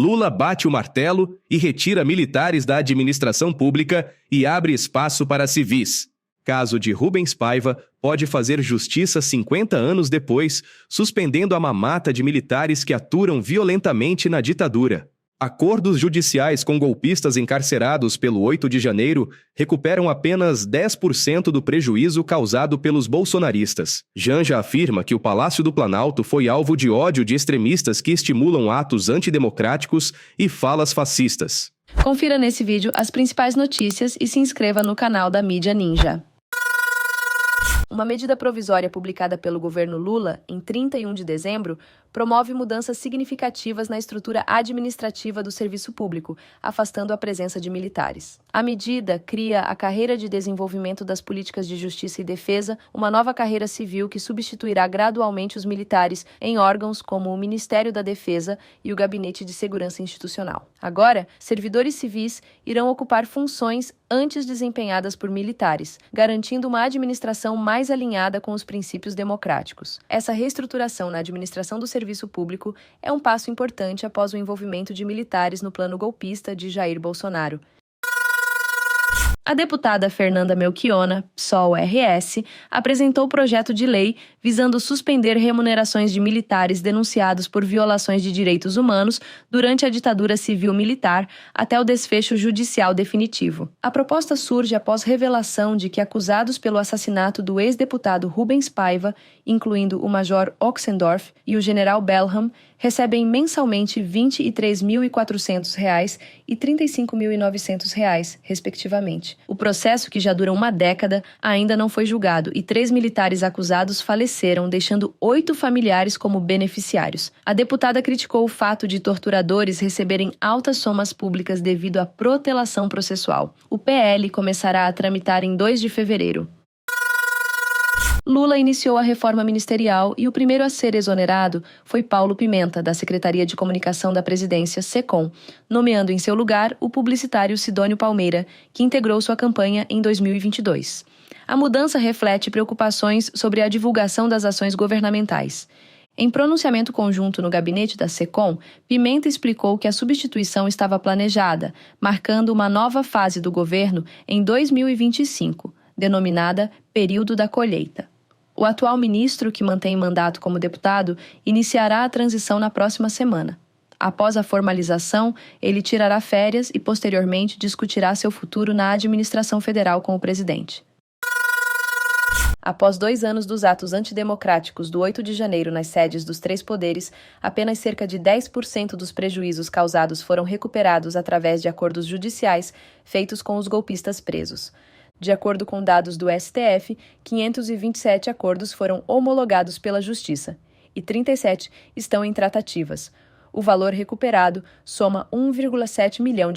Lula bate o martelo e retira militares da administração pública e abre espaço para civis. Caso de Rubens Paiva pode fazer justiça 50 anos depois, suspendendo a mamata de militares que aturam violentamente na ditadura. Acordos judiciais com golpistas encarcerados pelo 8 de janeiro recuperam apenas 10% do prejuízo causado pelos bolsonaristas. Janja afirma que o Palácio do Planalto foi alvo de ódio de extremistas que estimulam atos antidemocráticos e falas fascistas. Confira nesse vídeo as principais notícias e se inscreva no canal da Mídia Ninja. Uma medida provisória publicada pelo governo Lula, em 31 de dezembro, promove mudanças significativas na estrutura administrativa do serviço público, afastando a presença de militares. A medida cria a Carreira de Desenvolvimento das Políticas de Justiça e Defesa, uma nova carreira civil que substituirá gradualmente os militares em órgãos como o Ministério da Defesa e o Gabinete de Segurança Institucional. Agora, servidores civis irão ocupar funções antes desempenhadas por militares, garantindo uma administração mais alinhada com os princípios democráticos. Essa reestruturação na administração do serviço público é um passo importante após o envolvimento de militares no plano golpista de Jair Bolsonaro. A deputada Fernanda Melchiona, PSOL-RS, apresentou o projeto de lei visando suspender remunerações de militares denunciados por violações de direitos humanos durante a ditadura civil-militar até o desfecho judicial definitivo. A proposta surge após revelação de que acusados pelo assassinato do ex-deputado Rubens Paiva, incluindo o major Oxendorf e o general Belham, recebem mensalmente R$ 23.400 e R$ 35.900, respectivamente. O processo, que já dura uma década, ainda não foi julgado e 3 militares acusados faleceram, deixando 8 familiares como beneficiários. A deputada criticou o fato de torturadores receberem altas somas públicas devido à protelação processual. O PL começará a tramitar em 2 de fevereiro. Lula iniciou a reforma ministerial e o primeiro a ser exonerado foi Paulo Pimenta, da Secretaria de Comunicação da Presidência, SECOM, nomeando em seu lugar o publicitário Sidônio Palmeira, que integrou sua campanha em 2022. A mudança reflete preocupações sobre a divulgação das ações governamentais. Em pronunciamento conjunto no gabinete da SECOM, Pimenta explicou que a substituição estava planejada, marcando uma nova fase do governo em 2025, denominada Período da Colheita. O atual ministro, que mantém mandato como deputado, iniciará a transição na próxima semana. Após a formalização, ele tirará férias e, posteriormente, discutirá seu futuro na administração federal com o presidente. Após 2 anos dos atos antidemocráticos do 8 de janeiro nas sedes dos 3 poderes, apenas cerca de 10% dos prejuízos causados foram recuperados através de acordos judiciais feitos com os golpistas presos. De acordo com dados do STF, 527 acordos foram homologados pela Justiça e 37 estão em tratativas. O valor recuperado soma R$ 1,7 milhão.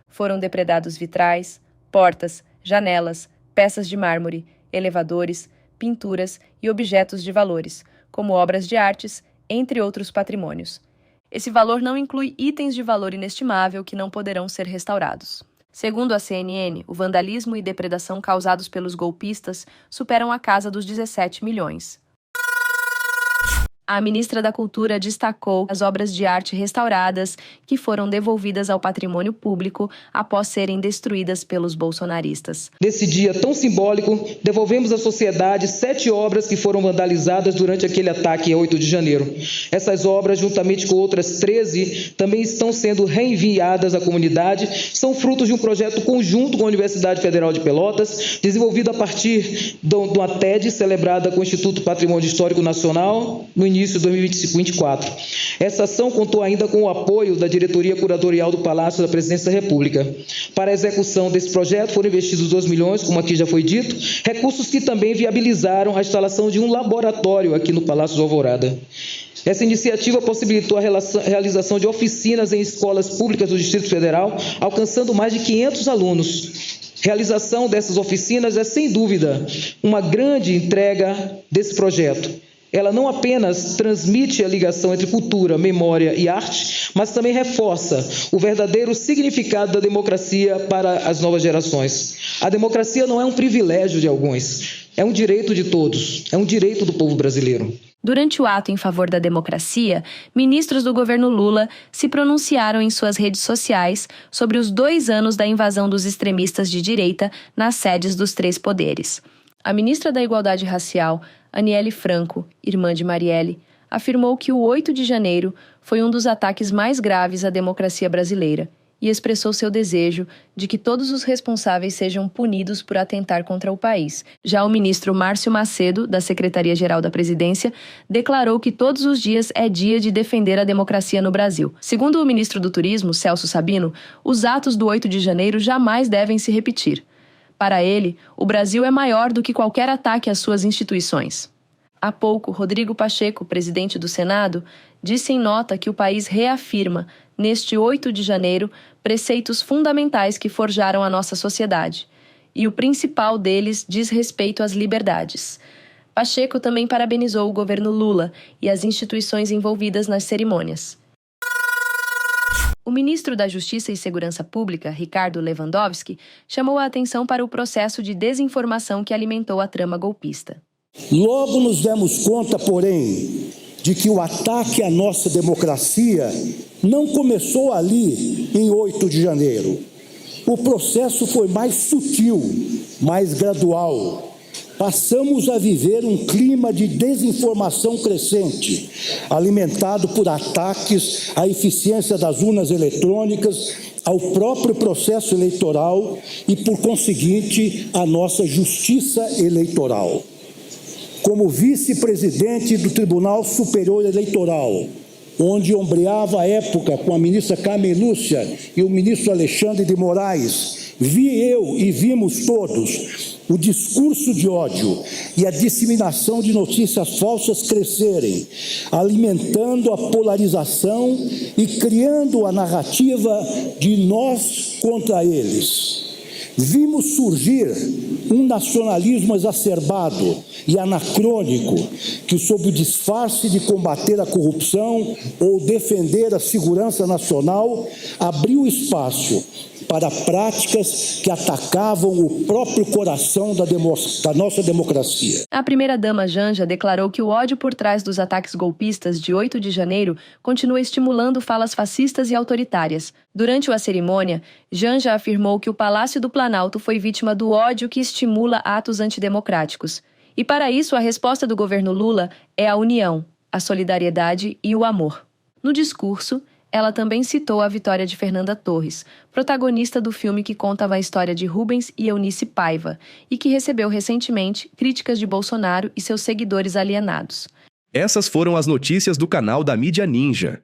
Foram depredados vitrais, portas, janelas, peças de mármore, elevadores, pinturas e objetos de valores, como obras de artes, entre outros patrimônios. Esse valor não inclui itens de valor inestimável que não poderão ser restaurados. Segundo a CNN, o vandalismo e depredação causados pelos golpistas superam a casa dos 17 milhões. A ministra da Cultura destacou as obras de arte restauradas que foram devolvidas ao patrimônio público após serem destruídas pelos bolsonaristas. Nesse dia tão simbólico, devolvemos à sociedade 7 obras que foram vandalizadas durante aquele ataque a 8 de janeiro. Essas obras, juntamente com outras 13, também estão sendo reenviadas à comunidade. São frutos de um projeto conjunto com a Universidade Federal de Pelotas, desenvolvido a partir de uma TED celebrada com o Instituto Patrimônio Histórico Nacional no início de 2024. Essa ação contou ainda com o apoio da Diretoria Curatorial do Palácio da Presidência da República. Para a execução desse projeto foram investidos 2 milhões, como aqui já foi dito, recursos que também viabilizaram a instalação de um laboratório aqui no Palácio do Alvorada. Essa iniciativa possibilitou a realização de oficinas em escolas públicas do Distrito Federal, alcançando mais de 500 alunos. Realização dessas oficinas é, sem dúvida, uma grande entrega desse projeto. Ela não apenas transmite a ligação entre cultura, memória e arte, mas também reforça o verdadeiro significado da democracia para as novas gerações. A democracia não é um privilégio de alguns, é um direito de todos, é um direito do povo brasileiro. Durante o ato em favor da democracia, ministros do governo Lula se pronunciaram em suas redes sociais sobre os 2 anos da invasão dos extremistas de direita nas sedes dos 3 poderes. A ministra da Igualdade Racial, Aniele Franco, irmã de Marielle, afirmou que o 8 de janeiro foi um dos ataques mais graves à democracia brasileira e expressou seu desejo de que todos os responsáveis sejam punidos por atentar contra o país. Já o ministro Márcio Macedo, da Secretaria-Geral da Presidência, declarou que todos os dias é dia de defender a democracia no Brasil. Segundo o ministro do Turismo, Celso Sabino, os atos do 8 de janeiro jamais devem se repetir. Para ele, o Brasil é maior do que qualquer ataque às suas instituições. Há pouco, Rodrigo Pacheco, presidente do Senado, disse em nota que o país reafirma, neste 8 de janeiro, preceitos fundamentais que forjaram a nossa sociedade. E o principal deles diz respeito às liberdades. Pacheco também parabenizou o governo Lula e as instituições envolvidas nas cerimônias. O ministro da Justiça e Segurança Pública, Ricardo Lewandowski, chamou a atenção para o processo de desinformação que alimentou a trama golpista. Logo nos demos conta, porém, de que o ataque à nossa democracia não começou ali, em 8 de janeiro. O processo foi mais sutil, mais gradual. Passamos a viver um clima de desinformação crescente, alimentado por ataques à eficiência das urnas eletrônicas, ao próprio processo eleitoral e, por conseguinte, à nossa justiça eleitoral. Como vice-presidente do Tribunal Superior Eleitoral, onde ombreava à época com a ministra Carmen Lúcia e o ministro Alexandre de Moraes, vi eu e vimos todos o discurso de ódio e a disseminação de notícias falsas crescerem, alimentando a polarização e criando a narrativa de nós contra eles. Vimos surgir um nacionalismo exacerbado e anacrônico que, sob o disfarce de combater a corrupção ou defender a segurança nacional, abriu espaço para práticas que atacavam o próprio coração da nossa democracia. A primeira-dama Janja declarou que o ódio por trás dos ataques golpistas de 8 de janeiro continua estimulando falas fascistas e autoritárias. Durante a cerimônia, Janja afirmou que o Palácio do Planalto foi vítima do ódio que estimula atos antidemocráticos. E para isso, a resposta do governo Lula é a união, a solidariedade e o amor. No discurso, ela também citou a vitória de Fernanda Torres, protagonista do filme que contava a história de Rubens e Eunice Paiva, e que recebeu recentemente críticas de Bolsonaro e seus seguidores alienados. Essas foram as notícias do canal da Mídia Ninja.